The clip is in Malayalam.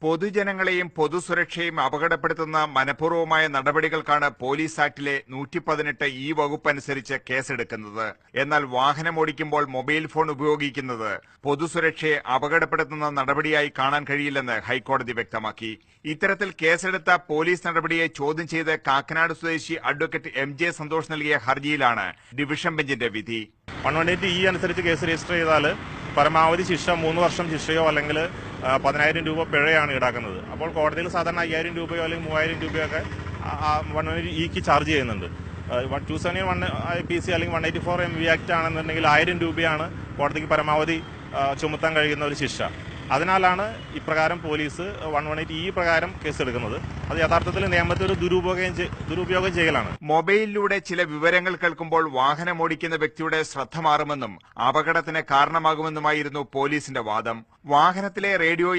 പൊതുജനങ്ങളെയും പൊതുസുരക്ഷയും അപകടപ്പെടുത്തുന്ന മനഃപൂർവ്വമായ നടപടികൾക്കാണ് പോലീസ് ആക്ടിലെ 118 ഈ വകുപ്പ് അനുസരിച്ച് കേസെടുക്കുന്നത്. എന്നാൽ വാഹനമോടിക്കുമ്പോൾ മൊബൈൽ ഫോൺ ഉപയോഗിക്കുന്നത് പൊതുസുരക്ഷയെ അപകടപ്പെടുത്തുന്ന നടപടിയായി കാണാൻ കഴിയില്ലെന്ന് ഹൈക്കോടതി വ്യക്തമാക്കി. ഇത്തരത്തിൽ കേസെടുത്ത പോലീസ് നടപടിയെ ചോദ്യം ചെയ്ത് കാക്കനാട് സ്വദേശി അഡ്വക്കേറ്റ് MJ സന്തോഷ് നൽകിയ ഹർജിയിലാണ് ഡിവിഷൻ ബെഞ്ചിന്റെ വിധി. 118E അനുസരിച്ച് കേസ് രജിസ്റ്റർ ചെയ്താൽ പരമാവധി ശിക്ഷ 3 വർഷം ശിക്ഷയോ അല്ലെങ്കിൽ 10,000 രൂപ പിഴയാണ് ഈടാക്കുന്നത്. അപ്പോൾ കോടതിയിൽ സാധാരണ 5,000 രൂപയോ അല്ലെങ്കിൽ 3,000 രൂപയൊക്കെ 118E ചാർജ് ചെയ്യുന്നുണ്ട്. 271 PC അല്ലെങ്കിൽ 184 MV ആക്ട് ആണെന്നുണ്ടെങ്കിൽ 1,000 രൂപയാണ് കോടതിക്ക് പരമാവധി ചുമത്താൻ കഴിയുന്ന ഒരു ശിക്ഷ. അതിനാലാണ് ഇപ്രകാരം പോലീസ് 118E പ്രകാരം കേസെടുക്കുന്നത്. അത് യഥാർത്ഥത്തിൽ നിയമത്തെ ഒരു ദുരുപയോഗം ചെയ്യലാണ്. മൊബൈലിലൂടെ ചില വിവരങ്ങൾ കേൾക്കുമ്പോൾ വാഹനമോടിക്കുന്ന വ്യക്തിയുടെ ശ്രദ്ധ മാറുമെന്നും അപകടത്തിന് കാരണമാകുമെന്നുമായിരുന്നു പോലീസിന്റെ വാദം. വാഹനത്തിലെ റേഡിയോയിൽ